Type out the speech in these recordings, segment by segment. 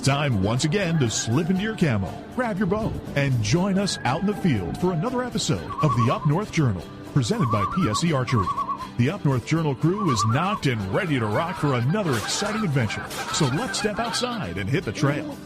time once again to slip into your camo, grab your bow, and join us out in the field for another episode of the Up North Journal, presented by PSE Archery. The Up North Journal crew is knocked and ready to rock for another exciting adventure. So let's step outside and hit the trail.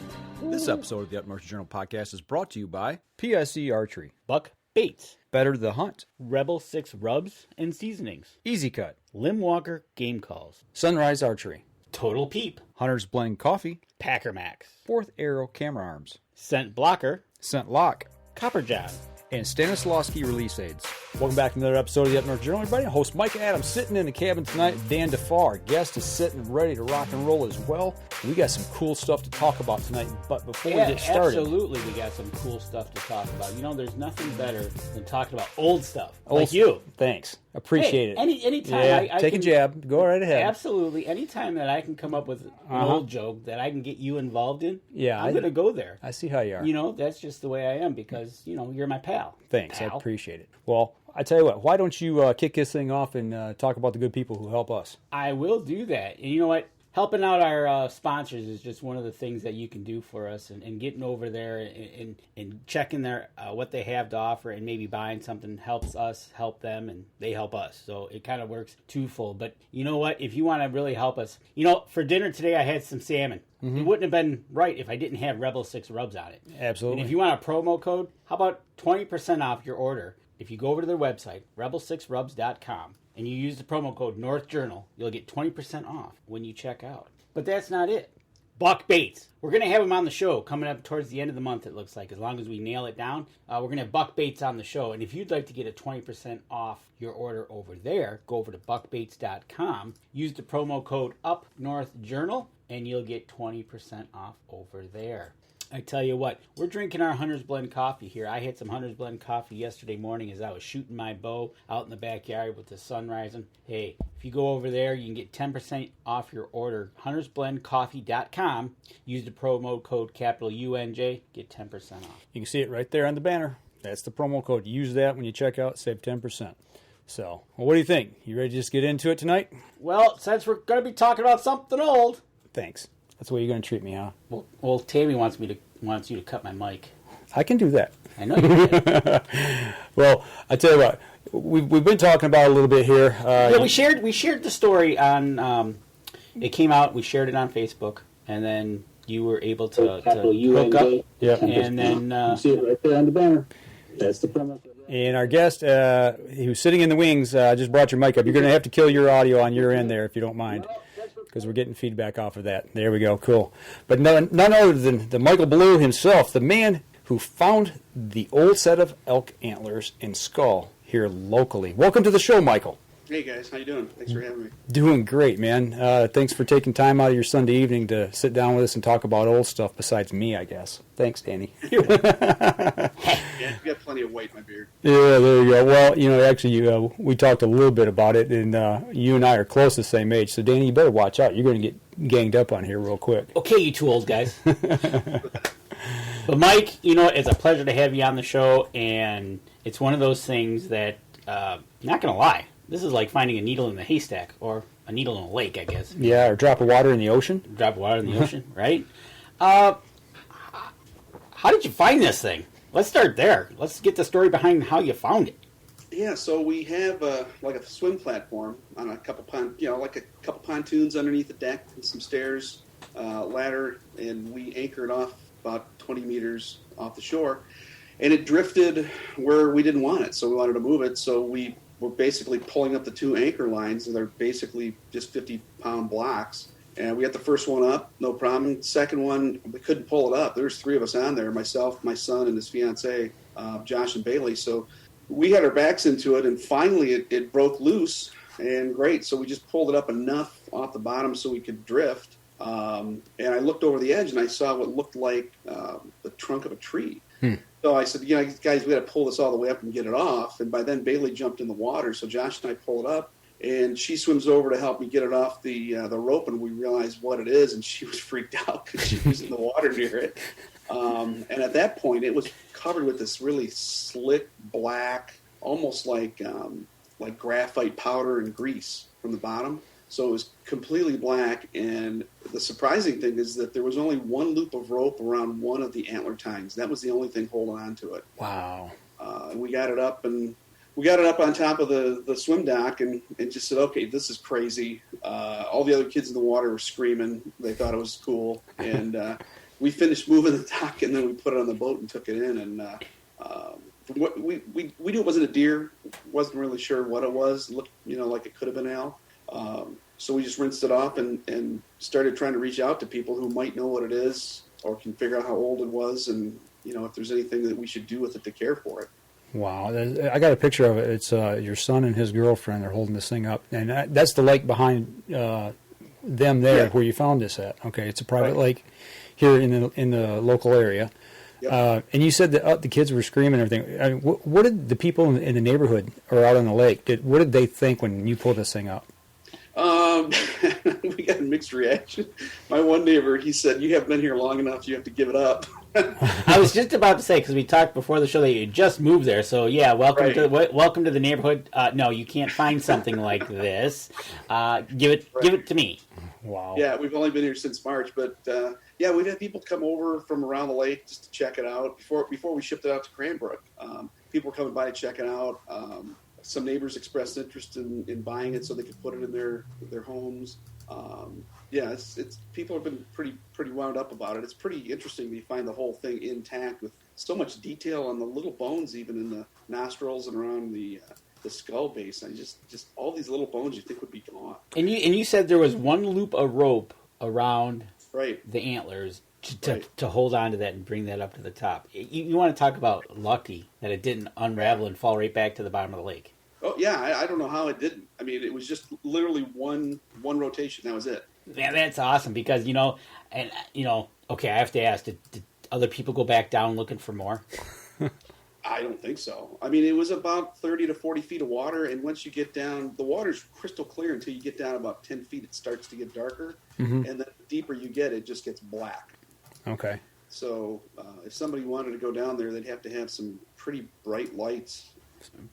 This episode of the Up North Journal podcast is brought to you by PSE Archery, Buck Baits, Better the Hunt, Rebel 6 Rubs and Seasonings, Easy Cut, Limb Walker Game Calls, Sunrise Archery, Total Peep, Hunter's Blend Coffee, Packer Max, Fourth Arrow Camera Arms, Scent Blocker, Scent Lock, Copper John, and Stanislawski Release Aids. Welcome back to another episode of the Up North Journal, everybody. Host Mike Adams sitting in the cabin tonight. Dan DeFar, our guest, is sitting ready to rock and roll as well. We got some cool stuff to talk about tonight, but before we get started... Absolutely, we got some cool stuff to talk about. You know, there's nothing better than talking about old stuff, like you. Thanks. Appreciate it. Anytime I take a jab. Go right ahead. Absolutely. Anytime that I can come up with an old joke that I can get you involved in, I'm going to go there. I see how you are. You know, that's just the way I am because, you know, you're my pal. Thanks. Pal. I appreciate it. Well, I tell you what, why don't you kick this thing off and talk about the good people who help us? I will do that. And you know what? Helping out our sponsors is just one of the things that you can do for us, and getting over there and checking their what they have to offer and maybe buying something helps us help them, and they help us. So it kind of works twofold. But you know what? If you want to really help us, you know, for dinner today I had some salmon. Mm-hmm. It wouldn't have been right if I didn't have Rebel 6 Rubs on it. Absolutely. And if you want a promo code, how about 20% off your order? If you go over to their website, rebel6rubs.com, and you use the promo code NorthJournal, you'll get 20% off when you check out. But that's not it. Buck Baits. We're going to have him on the show coming up towards the end of the month, it looks like. As long as we nail it down, we're going to have Buck Baits on the show. And if you'd like to get a 20% off your order over there, go over to buckbaits.com, use the promo code UpNorthJournal, and you'll get 20% off over there. I tell you what, we're drinking our Hunter's Blend coffee here. I had some Hunter's Blend coffee yesterday morning as I was shooting my bow out in the backyard with the sun rising. Hey, if you go over there, you can get 10% off your order. HuntersBlendCoffee.com. Use the promo code capital UNJ, get 10% off. You can see it right there on the banner. That's the promo code. Use that when you check out, save 10%. So, well, what do you think? You ready to just get into it tonight? Well, since we're going to be talking about something old. Thanks. That's the way you're going to treat me, huh? Well, Tammy wants you to cut my mic. I can do that. I know you can. Well, I tell you what, we've been talking about it a little bit here. Yeah, we shared the story on. It came out. We shared it on Facebook, and then you were able to hook up. Yeah, and then you see it right there on the banner. That's the promo. And our guest, he was sitting in the wings, just brought your mic up. You're going to have to kill your audio on your end there if you don't mind, because we're getting feedback off of that. There we go, cool. But none other than the Michael Bleau himself, the man who found the old set of elk antlers and skull here locally. Welcome to the show, Michael. Hey guys, how you doing? Thanks for having me. Doing great, man. Thanks for taking time out of your Sunday evening to sit down with us and talk about old stuff besides me, I guess. Thanks, Danny. Yeah, you got plenty of white in my beard. Yeah, there you go. Well, you know, actually, we talked a little bit about it, and you and I are close to the same age. So, Danny, you better watch out. You're going to get ganged up on here real quick. Okay, you two old guys. But, Mike, you know, it's a pleasure to have you on the show, and it's one of those things that, not going to lie, this is like finding a needle in a haystack, or a needle in a lake, I guess. Yeah, or a drop of water in the ocean. Drop of water in the ocean, right? How did you find this thing? Let's start there. Let's get the story behind how you found it. Yeah, so we have like a swim platform on a couple pontoons underneath the deck and some stairs, ladder, and we anchored off about 20 meters off the shore, and it drifted where we didn't want it, so we wanted to move it. So we were basically pulling up the two anchor lines, and they're basically just 50-pound blocks. And we got the first one up, no problem. Second one, we couldn't pull it up. There's three of us on there, myself, my son, and his fiancée, Josh and Bailey. So we had our backs into it, and finally it broke loose, and great. So we just pulled it up enough off the bottom so we could drift. And I looked over the edge, and I saw what looked like the trunk of a tree. So I said, guys, we got to pull this all the way up and get it off. And by then, Bailey jumped in the water, so Josh and I pull it up. And she swims over to help me get it off the rope, and we realized what it is, and she was freaked out because she was in the water near it. And at that point, it was covered with this really slick black, almost like graphite powder and grease from the bottom. So it was completely black, and the surprising thing is that there was only one loop of rope around one of the antler tines. That was the only thing holding on to it. Wow. And we got it up on top of the swim dock and just said, okay, this is crazy. All the other kids in the water were screaming. They thought it was cool. And we finished moving the dock, and then we put it on the boat and took it in. And what we knew it wasn't a deer. Wasn't really sure what it was. Looked, like it could have been Al. So we just rinsed it off and started trying to reach out to people who might know what it is or can figure out how old it was and, if there's anything that we should do with it to care for it. Wow. I got a picture of it. It's your son and his girlfriend. They're holding this thing up. And that's the lake behind them there where you found this at. Okay, it's a private lake here in the local area. Yep. And you said that the kids were screaming and everything. I mean, what did the people in the neighborhood or out on the lake, what did they think when you pulled this thing up? We got a mixed reaction. My one neighbor, he said, "You haven't been here long enough. You have to give it up." I was just about to say, because we talked before the show that you just moved there, so yeah, welcome to the neighborhood. No, you can't find something like this. Give it to me. Wow. Yeah, we've only been here since March, but we've had people come over from around the lake just to check it out before we shipped it out to Cranbrook. People were coming by to check it out. Some neighbors expressed interest in buying it so they could put it in their homes. It's people have been pretty wound up about it. It's pretty interesting to find the whole thing intact with so much detail on the little bones, even in the nostrils and around the skull base. And just all these little bones you think would be gone. And you said there was one loop of rope around the antlers to hold on to that and bring that up to the top. You want to talk about lucky that it didn't unravel and fall right back to the bottom of the lake. Oh yeah, I don't know how it didn't. I mean, it was just literally one rotation. That was it. Yeah, that's awesome because okay, I have to ask: did other people go back down looking for more? I don't think so. I mean, it was about 30 to 40 feet of water, and once you get down, the water's crystal clear until you get down about 10 feet. It starts to get darker, and then the deeper you get, it just gets black. Okay. So if somebody wanted to go down there, they'd have to have some pretty bright lights.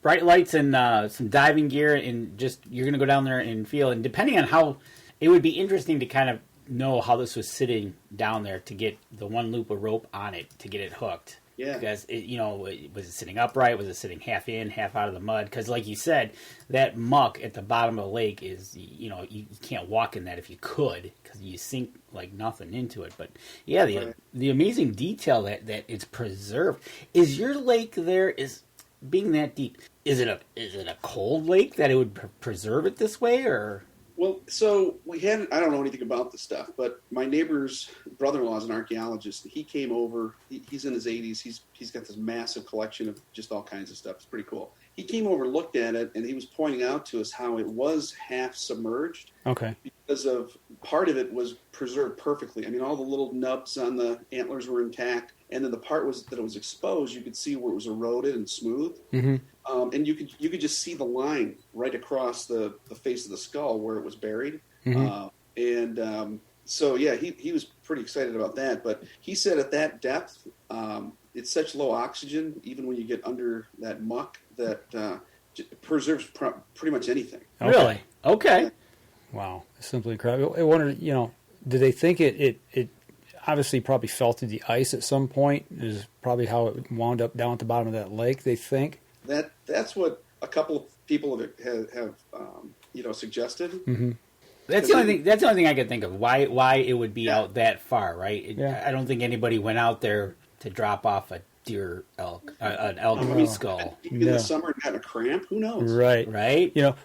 Bright lights and some diving gear, and just you're going to go down there and feel. And depending on how, it would be interesting to kind of know how this was sitting down there to get the one loop of rope on it to get it hooked. Yeah. Because was it sitting upright? Was it sitting half in, half out of the mud? Because like you said, that muck at the bottom of the lake is you can't walk in that if you could because you sink like nothing into it. But yeah, the amazing detail that it's preserved. Is your lake there being that deep, is it a cold lake that it would preserve it this way, or? Well, so I don't know anything about this stuff, but my neighbor's brother-in-law is an archaeologist. He came over. He's in his 80s. He's got this massive collection of just all kinds of stuff. It's pretty cool. He came over, looked at it, and he was pointing out to us how it was half submerged. Okay. Because of part of it was preserved perfectly. I mean, all the little nubs on the antlers were intact, and then the part that it was exposed, you could see where it was eroded and smooth. Mm-hmm. And you could just see the line right across the face of the skull where it was buried. Mm-hmm. So yeah, he was pretty excited about that. But he said at that depth, it's such low oxygen, even when you get under that muck, that it preserves pretty much anything. Okay. Really? Okay. Wow, simply incredible. I wondered, did they think it obviously probably fell through the ice at some point? Is probably how it wound up down at the bottom of that lake, they think? That's what a couple of people have suggested. Mm-hmm. That's the only thing I could think of. Why it would be out that far, right? I don't think anybody went out there to drop off a deer an elk skull. In the summer and got a cramp. Who knows? Right.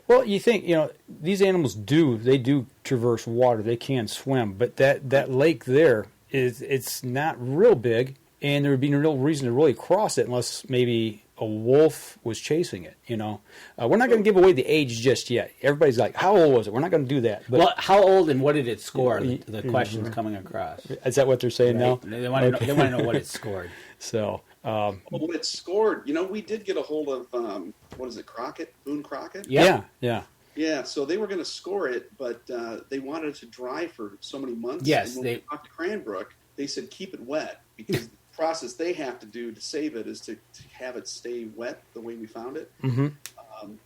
Well, you think these animals do traverse water. They can swim, but that lake there it's not real big, and there would be no real reason to really cross it unless maybe a wolf was chasing it. We're not going to give away the age just yet. Everybody's like, how old was it? We're not going to do that. But, well, how old and what did it score? The question's coming across. Is that what they're saying now? They want to know what it scored. So, when it scored, we did get a hold of what is it, Crockett, Boone Crockett? Yeah. Yeah, so they were going to score it, but they wanted it to dry for so many months. Yes, and when we talked to Cranbrook, they said keep it wet because the process they have to do to save it is to have it stay wet the way we found it. Mm-hmm.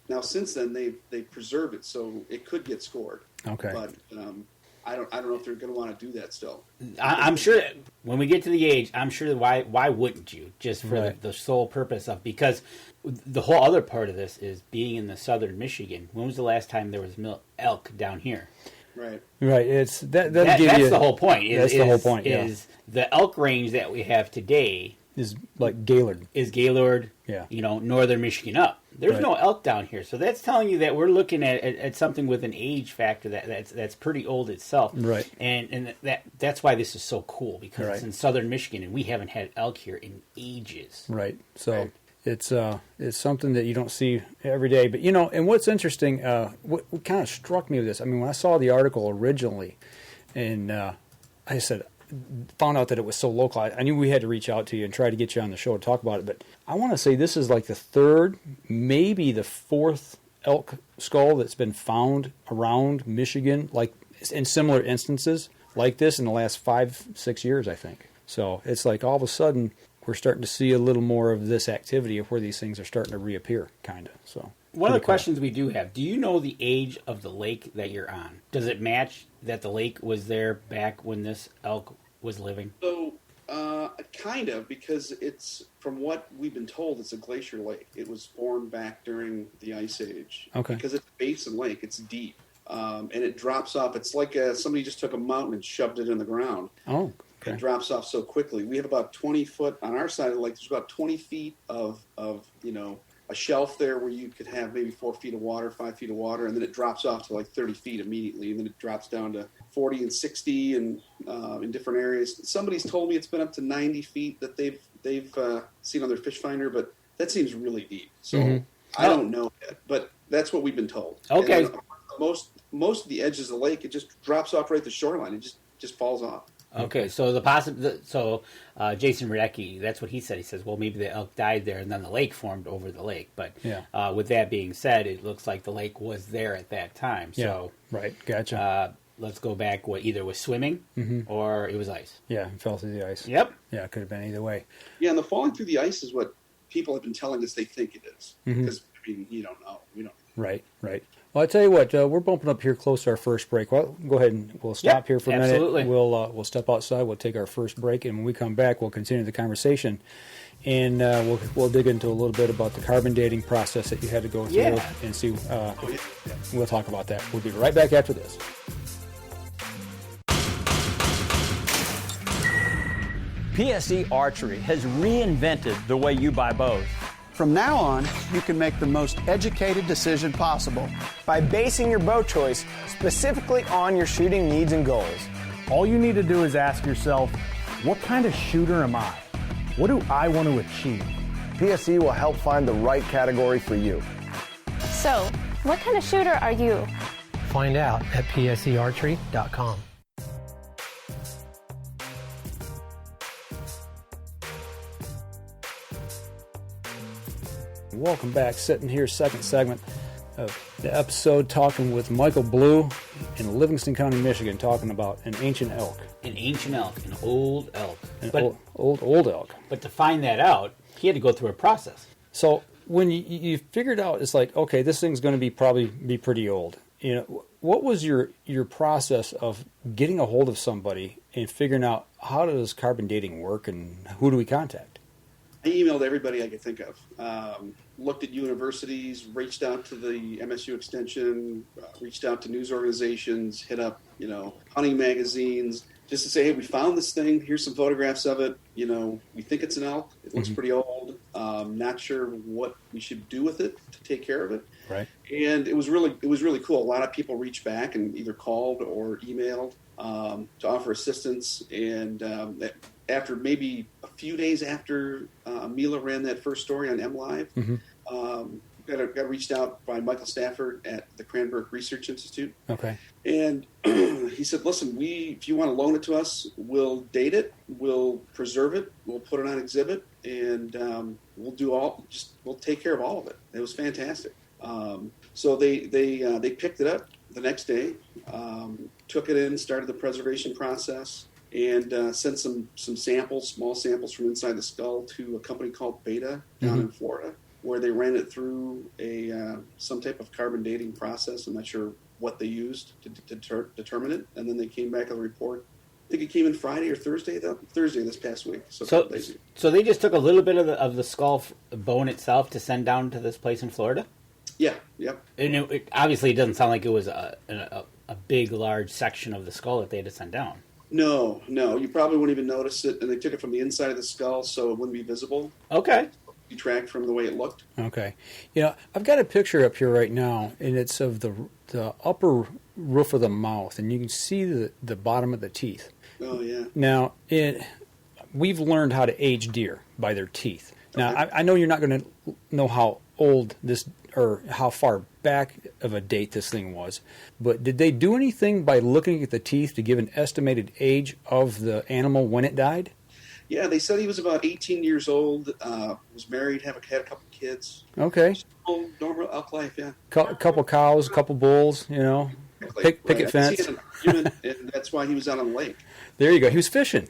Now, since then, they've preserved it so it could get scored. Okay. But I don't know if they're going to want to do that still. I'm sure that when we get to the age, I'm sure why wouldn't you? Just for Right. the sole purpose of, because the whole other part of this is being in the southern Michigan. When was the last time there was elk down here? Right. Right. It's that's the whole point. That's the whole point. Yeah. Is the elk range that we have today Is like Gaylord. is Gaylord, Yeah. northern Michigan up. There's Right. no elk down here, so that's telling you that we're looking at something with an age factor that's pretty old itself. Right. And that's why this is so cool, because Right. it's in southern Michigan and we haven't had elk here in ages. Right. So Right. it's something that you don't see every day. But and what's interesting, what kind of struck me with this, I mean, when I saw the article originally, and I said, found out that it was so local, I knew we had to reach out to you and try to get you on the show to talk about it. But I want to say this is like the third, maybe the fourth elk skull that's been found around Michigan, like in similar instances like this in the last 5-6 years, I think. So it's like all of a sudden we're starting to see a little more of this activity of where these things are starting to reappear, kind of. So One of the pretty cool. questions we do have, do you know the age of the lake that you're on? Does it match that the lake was there back when this elk was living? So, kind of, because it's, from what we've been told, it's a glacier lake. It was formed back during the Ice Age. Okay. Because it's a basin lake, it's deep. And it drops off. It's like somebody just took a mountain and shoved it in the ground. Oh, It okay. drops off so quickly. We have about 20 foot on our side of the lake. There's about 20 feet of a shelf there where you could have maybe 4 feet of water, 5 feet of water, and then it drops off to like 30 feet immediately, and then it drops down to 40 and 60 and in different areas. Somebody's told me it's been up to 90 feet that they've seen on their fish finder, but that seems really deep. So I don't know yet, but that's what we've been told. Okay. And most of the edges of the lake, it just drops off right at the shoreline. It just falls off. Okay, so Jason Radecki, that's what he said. He says, well, maybe the elk died there, and then the lake formed over the lake. But Yeah. with that being said, it looks like the lake was there at that time. So Right. Gotcha. let's go back. What either was swimming or it was ice. Yeah, it fell through the ice. Yep. Yeah, it could have been either way. Yeah, and the falling through the ice is what people have been telling us they think it is. Because, I mean, you don't know. We don't. Right. Well, I tell you what, we're bumping up here close to our first break. Well, go ahead and we'll stop Yep, here for a absolutely. minute. We'll step outside. We'll take our first break, and when we come back, we'll continue the conversation, and we'll dig into a little bit about the carbon dating process that you had to go through, Yeah. and see. We'll talk about that. We'll be right back after this. PSE Archery has reinvented the way you buy bows. From now on, you can make the most educated decision possible. By basing your bow choice specifically on your shooting needs and goals. All you need to do is ask yourself, what kind of shooter am I? What do I want to achieve? PSE will help find the right category for you. So, what kind of shooter are you? Find out at psearchery.com. Welcome back. Sitting here, second segment of the episode, talking with Michael Bleau in Livingston County, Michigan, talking about an ancient elk, An ancient elk, an old elk. an But old elk. to find that out, he had to go through a process. So when you figured out, it's like, okay, this thing's going to probably be pretty old. You know, what was your process of getting a hold of somebody and figuring out how does carbon dating work and who do we contact? I emailed everybody I could think of. Looked at universities, reached out to the MSU Extension, reached out to news organizations, hit up, hunting magazines, just to say, hey, we found this thing. Here's some photographs of it. We think it's an elk. It looks pretty old. Not sure what we should do with it to take care of it. Right. And it was really cool. A lot of people reached back and either called or emailed to offer assistance. And after maybe a few days after Mila ran that first story on MLive, got reached out by Michael Stafford at the Cranbrook Research Institute. Okay. And he said, listen, if you want to loan it to us, we'll date it, we'll preserve it, we'll put it on exhibit, and we'll take care of all of it. It was fantastic. So they picked it up the next day, took it in, started the preservation process, and sent some samples, small samples from inside the skull to a company called Beta down in Florida. where they ran it through some type of carbon dating process. I'm not sure what they used to determine it, and then they came back with a report. I think it came in Friday or Thursday this past week. So they just took a little bit of the skull bone itself to send down to this place in Florida? Yeah, yep. And it obviously doesn't sound like it was a big, large section of the skull that they had to send down. No, you probably wouldn't even notice it, and they took it from the inside of the skull, so it wouldn't be visible. Okay. Detract from the way it looked. Okay. I've got a picture up here right now, and it's of the upper roof of the mouth, and you can see the bottom of the teeth. Oh, yeah. Now, we've learned how to age deer by their teeth. Now, okay. I know you're not going to know how old this or how far back of a date this thing was, but did they do anything by looking at the teeth to give an estimated age of the animal when it died? Yeah, they said he was about 18 years old, was married, had a couple kids. Okay. Normal elk life, yeah. Couple cows, couple bulls, picket fence. And that's why he was out on the lake. There you go. He was fishing.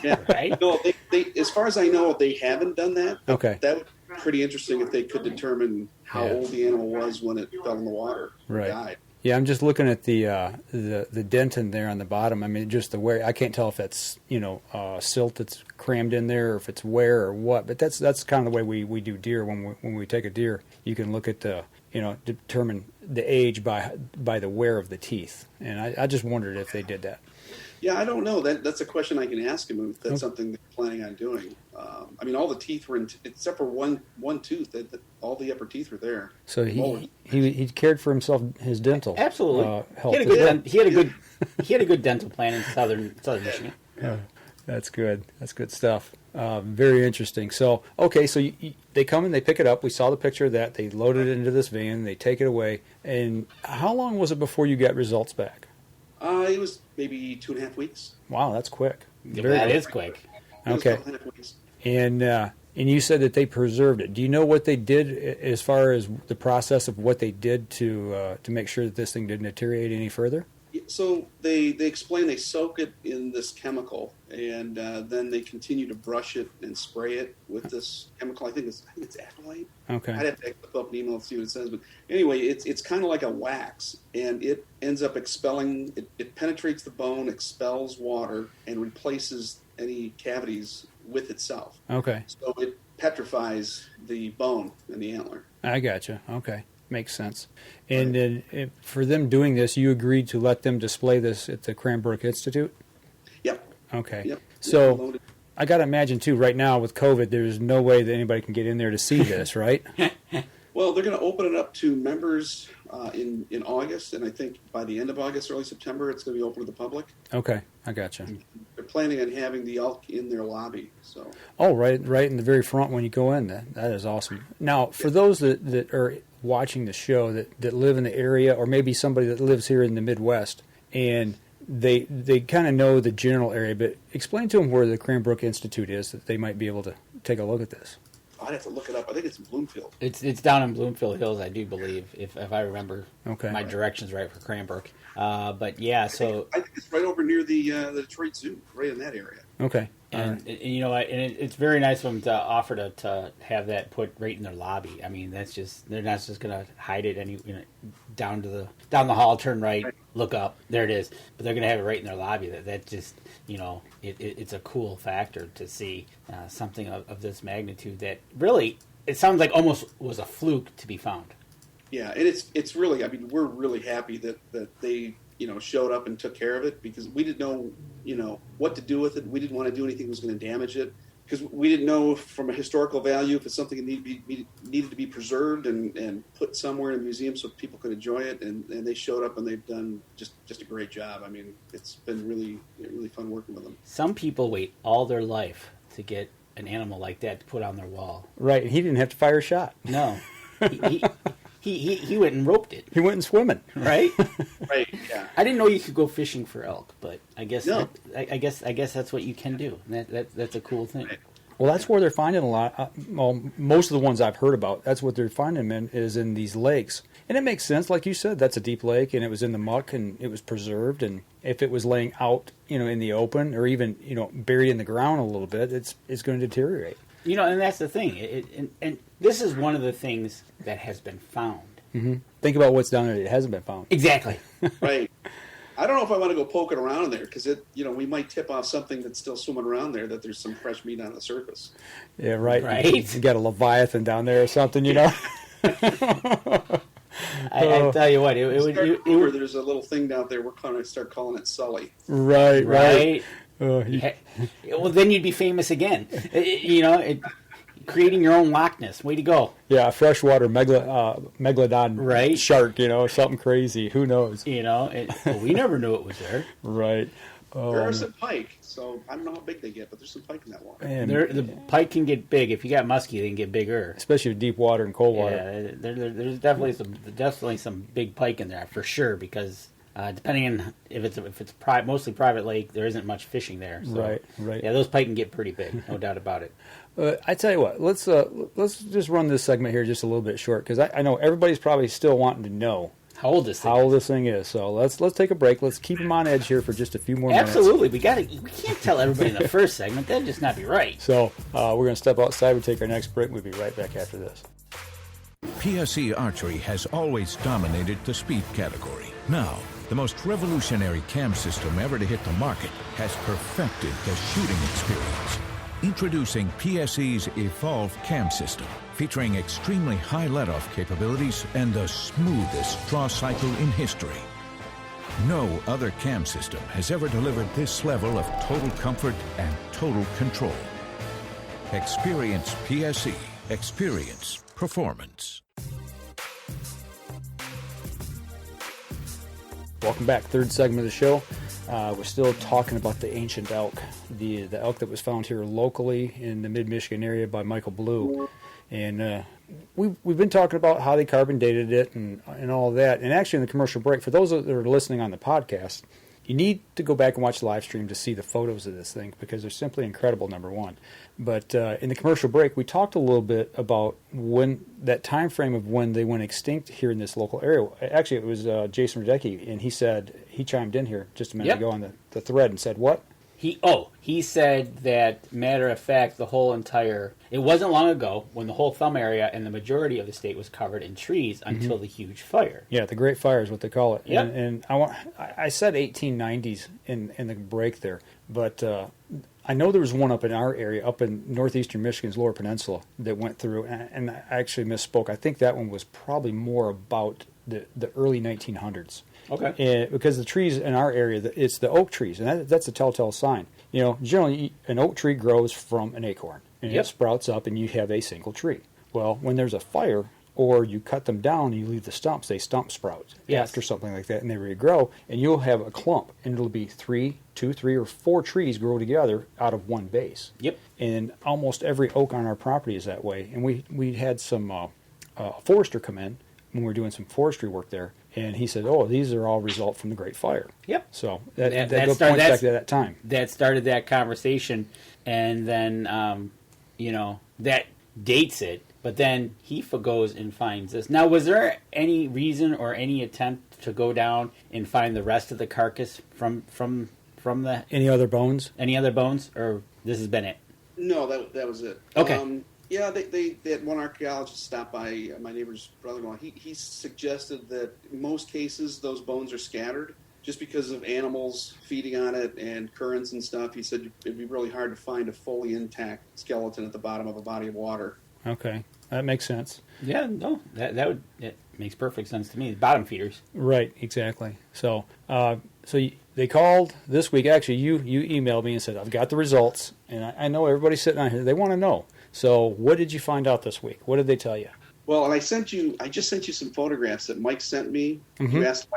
Yeah, right. No, they, as far as I know, they haven't done that. Okay. That would be pretty interesting if they could determine how old the animal was when it fell in the water and died. Yeah, I'm just looking at the dentin there on the bottom. I mean, just the wear. I can't tell if that's silt that's crammed in there, or if it's wear or what. But that's kind of the way we do deer when we take a deer. You can look at the determine the age by the wear of the teeth. And I just wondered if they did that. Yeah, I don't know. That's a question I can ask him if that's something they're planning on doing. I mean, all the teeth were in, except for one tooth. All the upper teeth were there. So he cared for himself, his dental. Absolutely. Health. He had a good dental plan in southern Michigan. Yeah, that's good. That's good stuff. Very interesting. So so they come and they pick it up. We saw the picture of that. They loaded it into this van. They take it away. And how long was it before you got results back? It was maybe 2.5 weeks. Wow, that's quick. That is quick. Okay. And you said that they preserved it. Do you know what they did as far as the process of what they did to make sure that this thing didn't deteriorate any further? So they explain they soak it in this chemical, and then they continue to brush it and spray it with this chemical. I think it's acrylate. Okay. I'd have to look up an email and see what it says. But anyway, it's kind of like a wax, and it ends up expelling. It penetrates the bone, expels water, and replaces any cavities with itself. Okay. So it petrifies the bone and the antler. I gotcha. Okay. Makes sense. And then for them doing this, you agreed to let them display this at the Cranbrook Institute? Yep. Okay. Yep. So I got to imagine, too, right now with COVID, there's no way that anybody can get in there to see this, right? Well, they're going to open it up to members in August, and I think by the end of August, early September, it's going to be open to the public. Okay, I gotcha. They're planning on having the elk in their lobby. So. Oh, right in the very front when you go in. That is awesome. Now, for those that are watching the show that live in the area, or maybe somebody that lives here in the Midwest, and they kind of know the general area, but explain to them where the Cranbrook Institute is, that they might be able to take a look at this. I'd have to look it up. I think it's in Bloomfield. It's down in Bloomfield Hills, I do believe, if I remember my directions right for Cranbrook. But yeah, so I think it's right over near the Detroit Zoo, right in that area. Okay. And it's very nice of them to offer to have that put right in their lobby. I mean, that's just, they're not just going to hide it down the hall, turn right, look up, there it is. But they're going to have it right in their lobby. That just it's a cool factor to see something of this magnitude that really, it sounds like almost was a fluke to be found. Yeah, and it's really, I mean, we're really happy that they showed up and took care of it, because we didn't know what to do with it. We didn't want to do anything that was going to damage it, because we didn't know from a historical value if it's something that needed to be preserved and put somewhere in a museum so people could enjoy it. And they showed up and they've done just a great job. I mean, it's been really, really fun working with them. Some people wait all their life to get an animal like that to put on their wall. Right, he didn't have to fire a shot. No. He went and roped it. He went and swimming, right? Right. Yeah. I didn't know you could go fishing for elk, but I guess no. I guess that's what you can do. That's a cool thing. Right. Well, that's where they're finding a lot. Most of the ones I've heard about, that's what they're finding them in, is in these lakes. And it makes sense, like you said, that's a deep lake, and it was in the muck, and it was preserved. And if it was laying out, in the open, or even buried in the ground a little bit, it's going to deteriorate. And that's the thing. And this is one of the things that has been found. Mm-hmm. Think about what's down there that hasn't been found. Exactly. Right. I don't know if I want to go poking around in there because we might tip off something that's still swimming around there that there's some fresh meat on the surface. Yeah, right. Right. You got a Leviathan down there or something, I tell you what, there's a little thing down there. We're going to start calling it Sully. Right. Well, then you'd be famous again. Creating your own Loch Ness. Way to go. Yeah, freshwater megalodon shark, something crazy. Who knows? We never knew it was there. Right. There are some pike, so I don't know how big they get, but there's some pike in that water. The pike can get big. If you got muskie, they can get bigger. Especially with deep water and cold water. Yeah, there's definitely some big pike in there for sure because depending on if it's mostly private lake, there isn't much fishing there. So, right. Yeah, those pike can get pretty big, no doubt about it. I tell you what, let's just run this segment here just a little bit short because I know everybody's probably still wanting to know how old this thing is. So let's take a break. Let's keep them on edge here for just a few more minutes. Absolutely, we can't tell everybody in the first segment. That'd just not be right. So we're going to step outside. We'll take our next break. We'll be right back after this. PSE Archery has always dominated the speed category. Now, the most revolutionary cam system ever to hit the market has perfected the shooting experience. Introducing PSE's Evolve Cam System, featuring extremely high let-off capabilities and the smoothest draw cycle in history. No other cam system has ever delivered this level of total comfort and total control. Experience PSE. Experience performance. Welcome back. Third segment of the show. We're still talking about the ancient elk, the elk that was found here locally in the mid-Michigan area by Michael Bleau. And we've been talking about how they carbon dated it and all of that. And actually in the commercial break, for those that are listening on the podcast, you need to go back and watch the live stream to see the photos of this thing because they're simply incredible, number one. But in the commercial break, we talked a little bit about when that time frame of when they went extinct here in this local area. Actually, it was Jason Radecki, and he chimed in here just a minute ago on the thread and said what? He said that, matter of fact, it wasn't long ago when the whole thumb area and the majority of the state was covered in trees until the huge fire. Yeah, the Great Fire is what they call it. Yep. And I said 1890s in the break there, but I know there was one up in our area, up in northeastern Michigan's Lower Peninsula, that went through, and I actually misspoke. I think that one was probably more about the early 1900s. Okay. And because the trees in our area, it's the oak trees, and that's a telltale sign. Generally, an oak tree grows from an acorn, and it sprouts up, and you have a single tree. Well, when there's a fire, or you cut them down and you leave the stumps, they stump sprout after something like that, and they regrow, and you'll have a clump, and it'll be 3, or 4 trees grow together out of one base. Yep. And almost every oak on our property is that way. And we had some forester come in when we were doing some forestry work there, and he said, these are all result from the Great Fire. Yep. So that points back to that time. That started that conversation, and then, that dates it. But then he goes and finds this. Now, was there any reason or any attempt to go down and find the rest of the carcass from the... Any other bones? Any other bones? Or this has been it? No, that was it. Okay. Yeah, they had one archaeologist stop by, my neighbor's brother-in-law. He suggested that in most cases those bones are scattered just because of animals feeding on it and currents and stuff. He said it'd be really hard to find a fully intact skeleton at the bottom of a body of water. Okay, that makes sense. Yeah, no, it makes perfect sense to me. Bottom feeders. Right, exactly. So they called this week. Actually, you emailed me and said, I've got the results, and I know everybody's sitting on here. They want to know. So what did you find out this week? What did they tell you? Well, and I just sent you some photographs that Mike sent me. Mm-hmm. You asked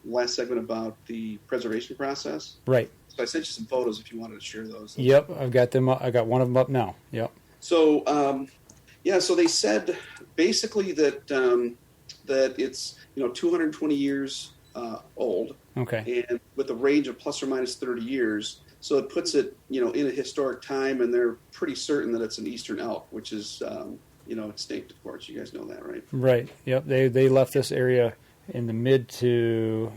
last segment about the preservation process. Right. So I sent you some photos if you wanted to share those. Yep, I've got them. I got one of them up now. Yep. So, so they said basically that that it's 220 years old. Okay. And with a range of plus or minus 30 years. So it puts it, in a historic time, and they're pretty certain that it's an eastern elk, which is, extinct, of course. You guys know that, right? Right. Yep. They left this area in the mid to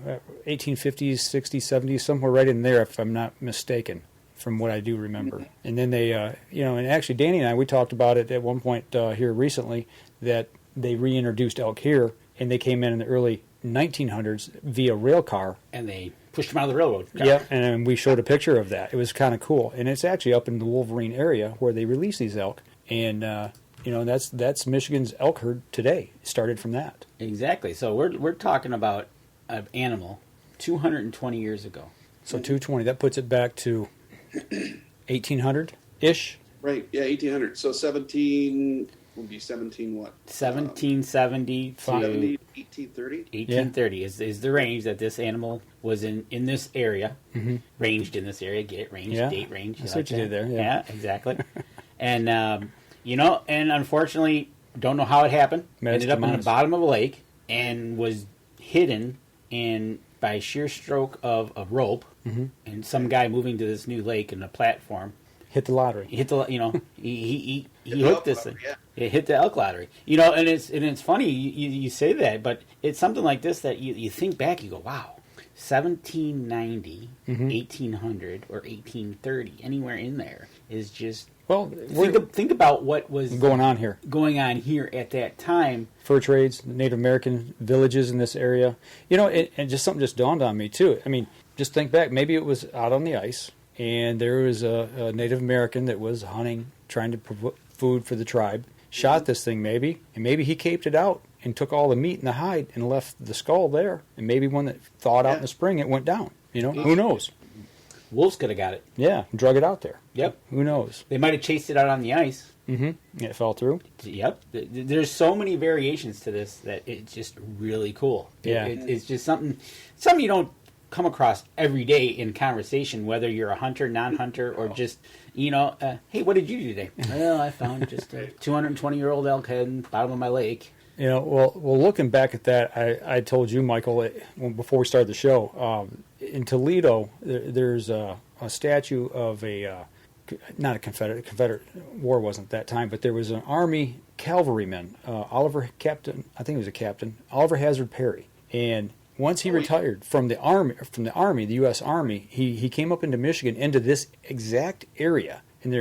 1850s, 60s, 70s, somewhere right in there, if I'm not mistaken. from what I do remember. And then they, and actually Danny and I, we talked about it at one point here recently, that they reintroduced elk here, and they came in the early 1900s via rail car. And they pushed them out of the railroad. Yeah, and we showed a picture of that. It was kind of cool. And it's actually up in the Wolverine area where they release these elk. And, that's Michigan's elk herd today. It started from that. Exactly. So we're talking about an animal 220 years ago. So 220, that puts it back to 1800-ish? Right, yeah, 1800. So 17 would be 17 what? 1770 to 1830? 1830 is the range that this animal was in this area. Mm-hmm. Ranged in this area. Get it? Range, date range. That's what you did there. Yeah, exactly. And, and unfortunately, don't know how it happened. Ended up on the bottom of a lake and was hidden by sheer stroke of a rope, and some guy moving to this new lake in a platform hit the lottery. He hooked this thing. Yeah. It hit the elk lottery. And it's funny you say that, but it's something like this that you think back, you go, wow, 1790, 1800, or 1830, anywhere in there is just. Well, think about what was going on here at that time. Fur trades, Native American villages in this area. And just something just dawned on me, too. I mean, just think back. Maybe it was out on the ice, and there was a Native American that was hunting, trying to provide food for the tribe, shot this thing maybe, and maybe he caped it out and took all the meat and the hide and left the skull there. And maybe when it thawed out in the spring, it went down. Who knows? Wolves could have got it. Yeah, drug it out there. Yep. Who knows? They might have chased it out on the ice. Mm-hmm. It fell through. Yep. There's so many variations to this that it's just really cool. Yeah. It's just something you don't come across every day in conversation, whether you're a hunter, non-hunter, or just, hey, what did you do today? Well, I found just a 220-year-old elk head in the bottom of my lake. Well, looking back at that, I told you, Michael, before we started the show, in Toledo, there's a statue of not a Confederate war wasn't that time, but there was an Army cavalryman, Captain Oliver Hazard Perry, and once he retired from the Army, the U.S. Army, he came up into Michigan, into this exact area, and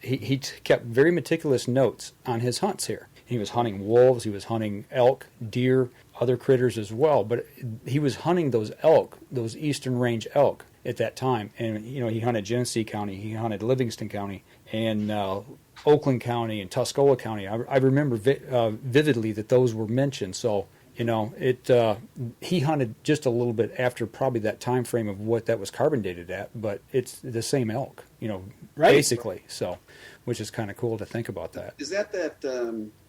he kept very meticulous notes on his hunts here. He was hunting wolves, he was hunting elk, deer, other critters as well, but he was hunting those elk, those Eastern Range elk at that time. And, he hunted Genesee County, he hunted Livingston County, and Oakland County, and Tuscola County. I remember vividly that those were mentioned. So, he hunted just a little bit after probably that time frame of what that was carbon dated at, but it's the same elk, basically. So, which is kind of cool to think about that. Is that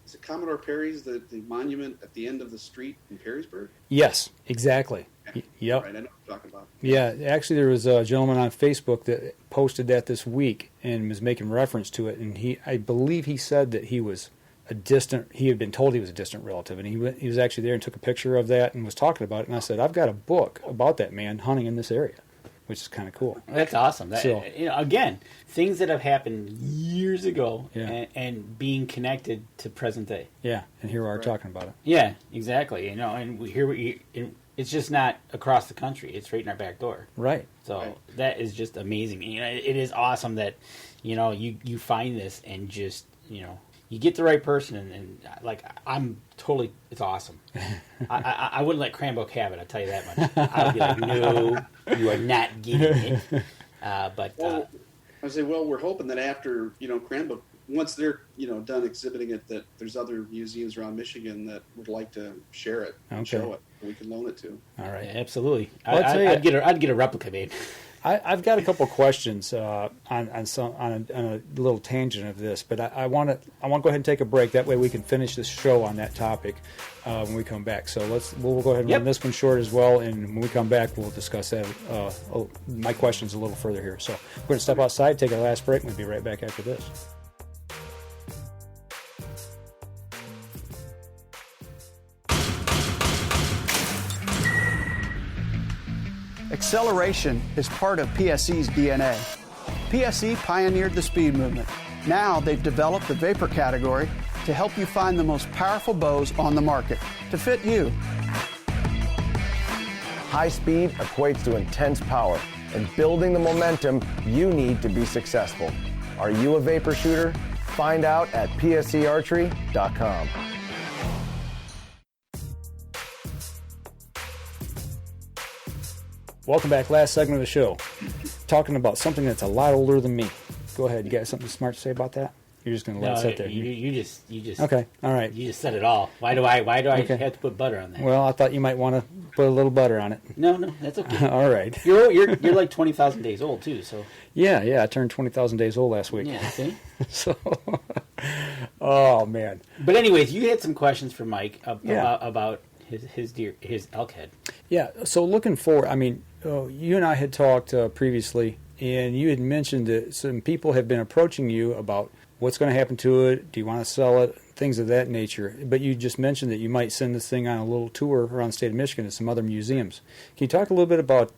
is it Commodore Perry's, the monument at the end of the street in Perrysburg? Yes, exactly. Okay. Yep. Right, I know what you're talking about. Yeah, actually there was a gentleman on Facebook that posted that this week and was making reference to it, and I believe he said that he had been told he was a distant relative, and he was actually there and took a picture of that and was talking about it, and I said, I've got a book about that man hunting in this area, which is kind of cool. That's awesome. Again, things that have happened years ago and being connected to present day. Yeah, and here we are talking about it. Yeah, exactly. And it's just not across the country. It's right in our back door. Right. So that is just amazing. It is awesome that, you find this and just, you get the right person, and I'm totally, it's awesome. I wouldn't let Cranbrook have it, I'll tell you that much. I would be like, no, you are not getting it. I say, we're hoping that after, Cranbrook, once they're, done exhibiting it, that there's other museums around Michigan that would like to share it and show it. We can loan it to. All right. Yeah, absolutely. Well, I'd get a replica made. I've got a couple questions on a little tangent of this, but I want to go ahead and take a break. That way we can finish this show on that topic when we come back. So we'll go ahead and run this one short as well, and when we come back, we'll discuss that my questions a little further here. So we're going to step outside, take our last break, and we'll be right back after this. Acceleration is part of PSE's DNA. PSE pioneered the speed movement. Now they've developed the vapor category to help you find the most powerful bows on the market to fit you. High speed equates to intense power. and building the momentum you need to be successful. Are you a vapor shooter? Find out at psearchery.com. Welcome back. Last segment of the show. Talking about something that's a lot older than me. Go ahead. You got something smart to say about that? You're just going to let it sit there. You just. Okay. All right. You just said it all. Why do I Okay. have to put butter on that? Well, I thought you might want to put a little butter on it. No, that's okay. All right. You're like 20,000 days old too. So. Yeah. I turned 20,000 days old last week. Yeah. See. So. Oh man. But anyways, you had some questions for Mike about his elk head. Yeah. So looking forward, I mean, you and I had talked previously, and you had mentioned that some people have been approaching you about what's going to happen to it. Do you want to sell it? Things of that nature. But you just mentioned that you might send this thing on a little tour around the state of Michigan to some other museums. Can you talk a little bit about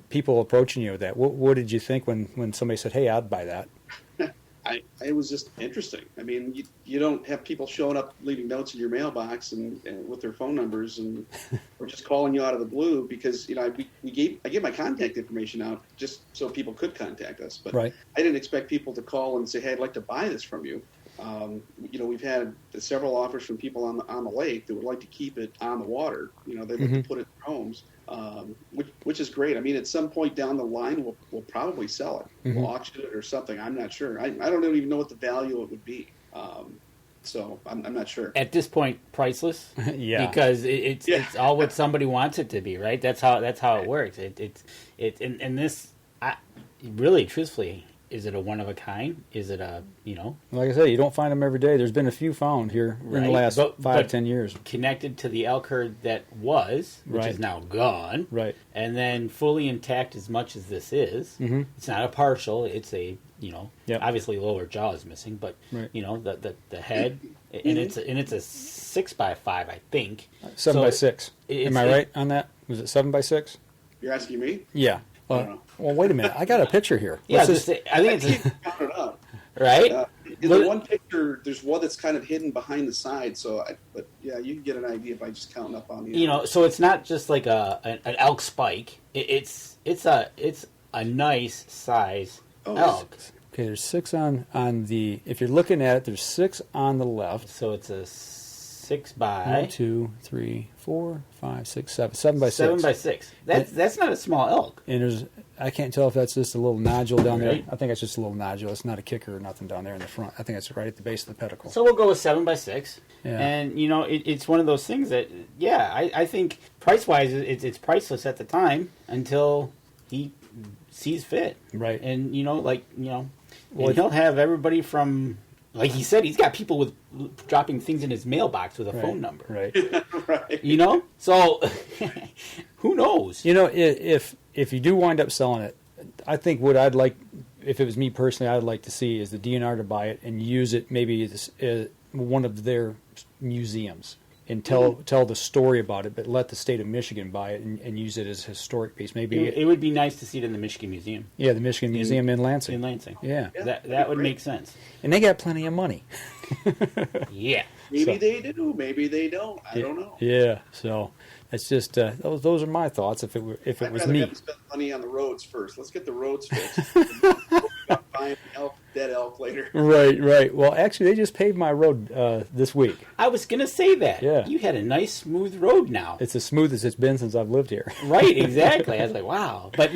people approaching you with that? What did you think when somebody said, "Hey, I'd buy that"? It was just interesting. I mean, you don't have people showing up, leaving notes in your mailbox and with their phone numbers, and or just calling you out of the blue because I gave my contact information out just so people could contact us. But right. I didn't expect people to call and say, "Hey, I'd like to buy this from you." We've had several offers from people on the lake that would like to keep it on the water. They'd like to put it in their homes. Which is great. I mean, at some point down the line, we'll probably sell it. We'll auction it or something. I'm not sure. I don't even know what the value it would be. So I'm not sure. At this point, priceless. Yeah. Because it's all what somebody wants it to be, right? That's how it works. Really, truthfully, is it a one of a kind? Is it a Like I say, you don't find them every day. There's been a few found here in the last 5-10 years. Connected to the elk herd that was, which is now gone. Right. And then fully intact as much as this is. Mm-hmm. It's not a partial. It's a, obviously lower jaw is missing, but, the head. And it's a 6x5, I think. 7x6. Am I right on that? Was it 7x6? You're asking me? Yeah. Well, wait a minute. I got a picture here. I think it's count it up. Right. In the one picture, there's one that's kind of hidden behind the side. But you can get an idea by just counting up on the. So it's not just like an elk spike. It's a nice size elk. Okay, there's 6 on the. If you're looking at it, there's 6 on the left. So it's a 6x. 1, 2, 3, 4, 5, 6, 7. 7x6. 7x6. That's not a small elk. And I can't tell if that's just a little nodule down there. I think it's just a little nodule. It's not a kicker or nothing down there in the front. I think it's right at the base of the pedicle. So we'll go with 7x6. Yeah. And it's one of those things that I think price wise it's priceless at the time until he sees fit. Right. And and he'll have everybody from. Like he said, he's got people with dropping things in his mailbox with a phone number. Right. So who knows? If you do wind up selling it, I think what I'd like, if it was me personally, I'd like to see is the DNR to buy it and use it maybe as one of their museums and tell the story about it, but let the state of Michigan buy it and use it as a historic piece. Maybe it would be nice to see it in the Michigan Museum. Yeah, the Michigan Museum in Lansing. In Lansing. Yeah. That would make sense. And they got plenty of money. Yeah. Maybe they do. Maybe they don't. I don't know. Yeah. So it's just those are my thoughts. If it was me, I'd rather spend money on the roads first. Let's get the roads fixed. Buying dead elk later. Right. Well, actually, they just paved my road this week. I was gonna say that. Yeah. You had a nice smooth road now. It's as smooth as it's been since I've lived here. Right. Exactly. I was like, wow. But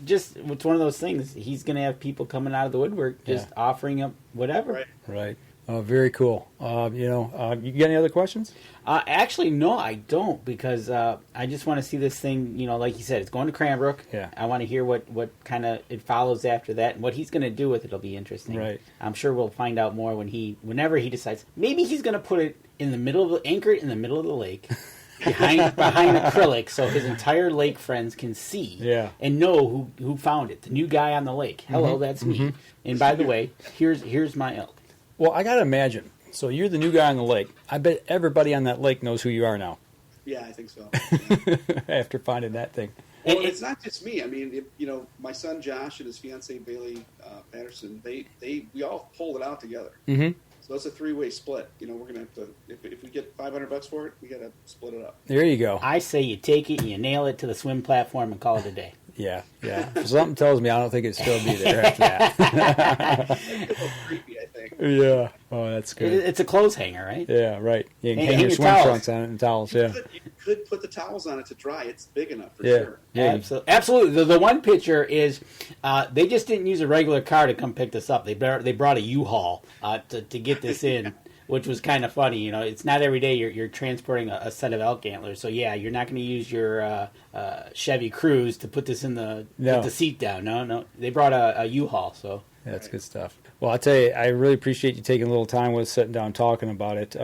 just it's one of those things. He's gonna have people coming out of the woodwork just offering up whatever. Right. Very cool. You got any other questions? Actually, no, I don't, because I just want to see this thing. Like you said, it's going to Cranbrook. Yeah. I want to hear what kind of it follows after that, and what he's going to do with it will be interesting. Right. I'm sure we'll find out more whenever he decides. Maybe he's going to put it in the middle of anchor it in the middle of the lake. behind acrylic, so his entire lake friends can see and know who found it. The new guy on the lake. Hello, that's me. And by the way, here's my elk. Well, I got to imagine. So you're the new guy on the lake. I bet everybody on that lake knows who you are now. Yeah, I think so. After finding that thing. Well, it's not just me. I mean, my son Josh and his fiancee Bailey Patterson, we all pulled it out together. Mm-hmm. So it's a 3-way split. We're gonna have to if we get $500 for it, we got to split it up. There you go. I say you take it, and you nail it to the swim platform, and call it a day. Yeah. Something tells me I don't think it'd still be there after that. Creepy, I think. Yeah. Oh, that's good. It's a clothes hanger, right? Yeah, right. You can Hang hang your your swim towels. trunks on it and towels, yeah. You could put the towels on it to dry. It's big enough for Yeah. sure. Yeah. Absolutely. The one picture is they just didn't use a regular car to come pick this up. They brought a U-Haul to get this in, which was kind of funny. You know, it's not every day you're transporting a set of elk antlers. So yeah, you're not going to use your Chevy Cruze to put this in put the seat down. No. They brought a U-Haul. So yeah, that's good stuff. Well, I tell you, I really appreciate you taking a little time with us, sitting down, talking about it.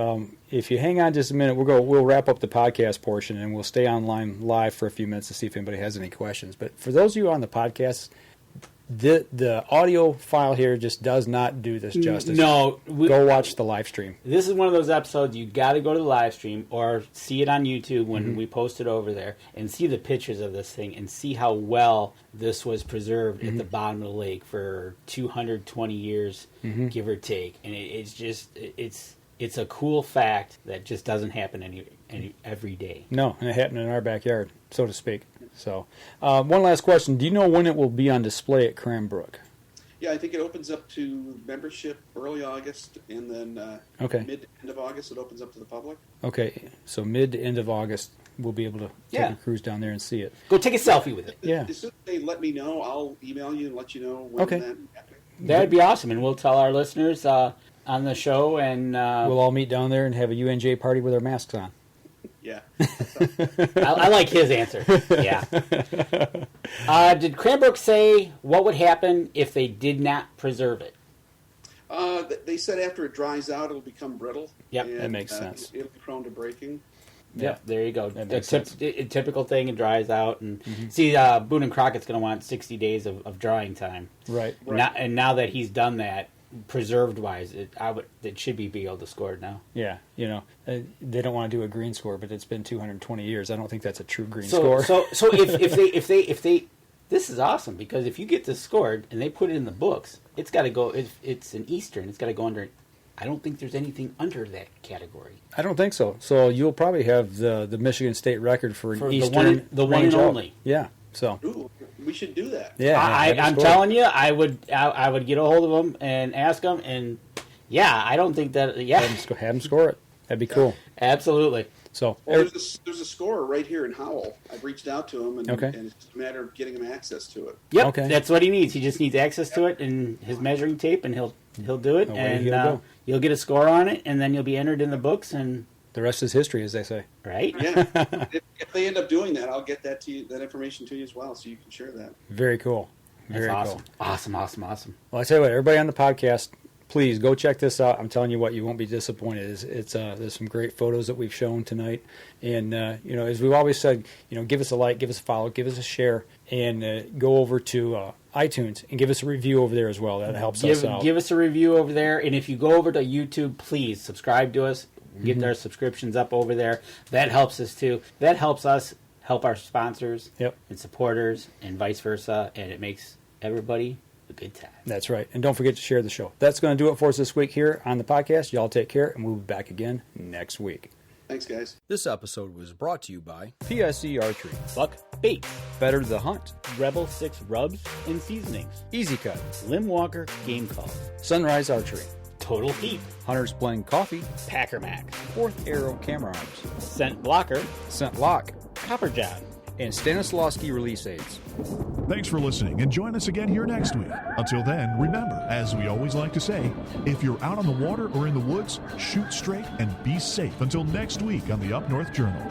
If you hang on just a minute, we'll wrap up the podcast portion, and we'll stay online live for a few minutes to see if anybody has any questions. But for those of you on the podcast, the audio file here just does not do this justice. No. Go watch the live stream. This is one of those episodes you got to go to the live stream or see it on YouTube when we post it over there and see the pictures of this thing and see how well this was preserved at the bottom of the lake for 220 years, give or take. And it's a cool fact that just doesn't happen every day. No, and it happened in our backyard, so to speak. So, one last question. Do you know when it will be on display at Cranbrook? Yeah, I think it opens up to membership early August, and then mid to end of August it opens up to the public. Okay, so mid to end of August, we'll be able to take a cruise down there and see it. Go take a selfie with it. As soon as they let me know, I'll email you and let you know when that happens. That'd be awesome, and we'll tell our listeners on the show, and we'll all meet down there and have a UNJ party with our masks on. Yeah. I like his answer. Yeah. Did Cranbrook say what would happen if they did not preserve it? They said after it dries out, it'll become brittle. Yep, and, that makes sense. It'll be prone to breaking. Yep, there you go. That makes sense. A typical thing, it dries out. And see, Boone and Crockett's going to want 60 days of drying time. Right. Now that he's done that, preserved-wise, it should be able to score it now. Yeah, they don't want to do a green score, but it's been 220 years. I don't think that's a true green score. So if they this is awesome, because if you get this scored and they put it in the books, it's got to go. It's an Eastern. It's got to go under. I don't think there's anything under that category. I don't think so. So you'll probably have the Michigan State record for an Eastern, the one and only. Yeah. So Ooh, we should do that. Yeah, I'm telling you, I would get a hold of them and ask them, and I don't think that. Yeah, have them score it. That'd be cool. Absolutely. So there's a scorer right here in Howell. I've reached out to him, and it's just a matter of getting him access to it. Yep, that's what he needs. He just needs access to it and his measuring tape, and he'll do it, and you'll get a score on it, and then you'll be entered in the books, and the rest is history, as they say. Right? Yeah. If they end up doing that, I'll get that information to you as well, so you can share that. Very cool. Very awesome. Cool. Awesome. Well, I tell you what, everybody on the podcast, please go check this out. I'm telling you what, you won't be disappointed. It's there's some great photos that we've shown tonight, and as we've always said, give us a like, give us a follow, give us a share, and go over to iTunes and give us a review over there as well. That helps us out. Give us a review over there, and if you go over to YouTube, please subscribe to us. Get their subscriptions up over there. That helps us too. That helps us help our sponsors and supporters, and vice versa, and it makes everybody a good time. That's right. And don't forget to share the show. That's going to do it for us this week here on the podcast. Y'all take care, and we'll be back again next week. Thanks, guys. This episode was brought to you by PSE Archery, Buck Bait, Better the Hunt, Rebel 6 Rubs and Seasonings, Easy Cut, Lim Walker Game Calls, Sunrise Archery, Total Heat, Hunter's Blend Coffee, Packer Max, Fourth Arrow Camera Arms, Scent Blocker, Scent Lock, Copper John, and Stanislawski Release Aids. Thanks for listening, and join us again here next week. Until then, remember, as we always like to say, if you're out on the water or in the woods, shoot straight and be safe. Until next week on the Up North Journal.